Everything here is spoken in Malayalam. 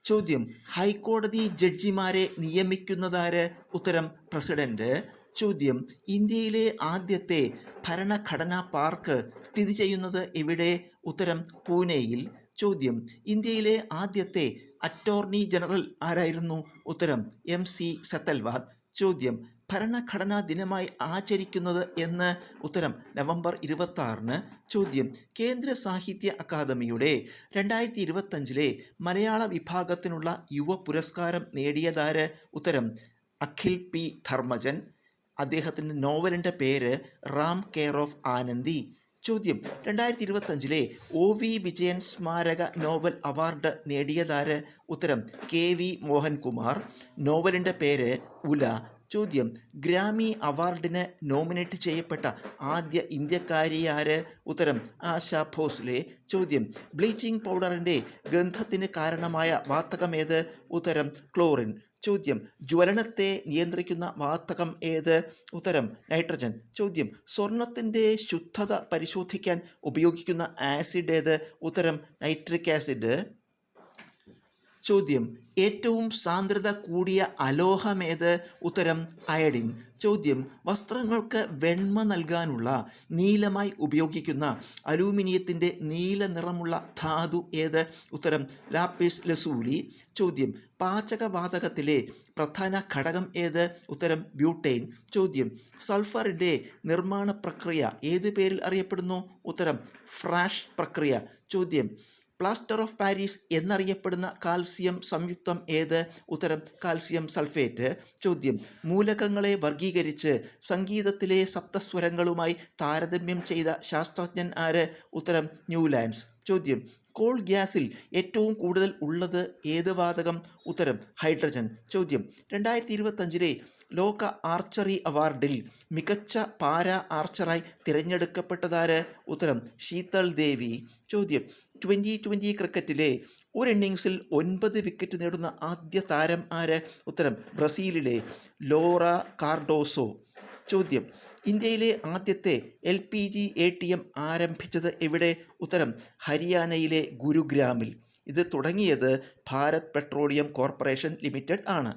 ചോദ്യം, ഹൈക്കോടതി ജഡ്ജിമാരെ നിയമിക്കുന്നതാര്? ഉത്തരം, പ്രസിഡന്റ്. ചോദ്യം, ഇന്ത്യയിലെ ആദ്യത്തെ ഭരണഘടനാ പാർക്ക് സ്ഥിതി ചെയ്യുന്നത് എവിടെ? ഉത്തരം, പൂനെയിൽ. ചോദ്യം, ഇന്ത്യയിലെ ആദ്യത്തെ അറ്റോർണി ജനറൽ ആരായിരുന്നു? ഉത്തരം, MC സെത്തൽവാദ്. ചോദ്യം, ഭരണഘടനാ ദിനമായി ആചരിക്കുന്നത് എന്ന്? ഉത്തരം, നവംബർ 26. ചോദ്യം, കേന്ദ്ര സാഹിത്യ അക്കാദമിയുടെ 2025 മലയാള വിഭാഗത്തിനുള്ള യുവ പുരസ്കാരം നേടിയതാര്? ഉത്തരം, അഖിൽ P. ധർമ്മജൻ. അദ്ദേഹത്തിൻ്റെ നോവലിൻ്റെ പേര് റാം കെയർ ഓഫ് ആനന്ദി. ചോദ്യം, 2025 OV വിജയൻ സ്മാരക നോവൽ അവാർഡ് നേടിയതാര്? ഉത്തരം, KV മോഹൻകുമാർ. നോവലിൻ്റെ പേര് ഉല. ചോദ്യം, ഗ്രാമി അവാർഡിന് നോമിനേറ്റ് ചെയ്യപ്പെട്ട ആദ്യ ഇന്ത്യക്കാരിയാര്? ഉത്തരം, ആശാ ഭോസ്ലെ. ചോദ്യം, ബ്ലീച്ചിങ് പൗഡറിൻ്റെ ഗന്ധത്തിന് കാരണമായ വാതകമേത്? ഉത്തരം, ക്ലോറിൻ. ചോദ്യം, ജ്വലനത്തെ നിയന്ത്രിക്കുന്ന വാതകം ഏത്? ഉത്തരം, നൈട്രജൻ. ചോദ്യം, സ്വർണത്തിൻ്റെ ശുദ്ധത പരിശോധിക്കാൻ ഉപയോഗിക്കുന്ന ആസിഡ് ഏത്? ഉത്തരം, നൈട്രിക് ആസിഡ്. ചോദ്യം, ഏറ്റവും സാന്ദ്രത കൂടിയ അലോഹമേത്? ഉത്തരം, അയഡിൻ. ചോദ്യം, വസ്ത്രങ്ങൾക്ക് വെണ്മ നൽകാനുള്ള നീലമായി ഉപയോഗിക്കുന്ന അലൂമിനിയത്തിൻ്റെ നീല നിറമുള്ള ധാതു ഏത്? ഉത്തരം, ലാപ്പിസ് ലസൂലി. ചോദ്യം, പാചകവാതകത്തിലെ പ്രധാന ഘടകം ഏത്? ഉത്തരം, ബ്യൂട്ടൈൻ. ചോദ്യം, സൾഫറിൻ്റെ നിർമ്മാണ പ്രക്രിയ ഏതു പേരിൽ അറിയപ്പെടുന്നു? ഉത്തരം, ഫ്രാഷ് പ്രക്രിയ. ചോദ്യം, പ്ലാസ്റ്റർ ഓഫ് പാരീസ് എന്നറിയപ്പെടുന്ന കാൽസ്യം സംയുക്തം ഏത്? ഉത്തരം, കാൽസ്യം സൾഫേറ്റ്. ചോദ്യം, മൂലകങ്ങളെ വർഗീകരിച്ച് സംഗീതത്തിലെ സപ്തസ്വരങ്ങളുമായി താരതമ്യം ചെയ്ത ശാസ്ത്രജ്ഞൻ ആര്? ഉത്തരം, ന്യൂലാൻഡ്സ്. ചോദ്യം, കോൾ ഗ്യാസിൽ ഏറ്റവും കൂടുതൽ ഉള്ളത് ഏത് വാതകം? ഉത്തരം, ഹൈഡ്രജൻ. ചോദ്യം, 2025 ലോക ആർച്ചറി അവാർഡിൽ മികച്ച പാരാ ആർച്ചറായി തിരഞ്ഞെടുക്കപ്പെട്ടതാര്? ഉത്തരം, ശീതൾ ദേവി. ചോദ്യം, 2020 ക്രിക്കറ്റിലെ ഒരു ഇന്നിങ്സിൽ 9 വിക്കറ്റ് നേടുന്ന ആദ്യ താരം ആര്? ഉത്തരം, ബ്രസീലിലെ ലോറ കാർഡോസോ. ചോദ്യം, ഇന്ത്യയിലെ ആദ്യത്തെ LPG ATM ആരംഭിച്ചത് എവിടെ? ഉത്തരം, ഹരിയാനയിലെ ഗുരുഗ്രാമിൽ. ഇത് തുടങ്ങിയത് ഭാരത് പെട്രോളിയം കോർപ്പറേഷൻ ലിമിറ്റഡ് ആണ്.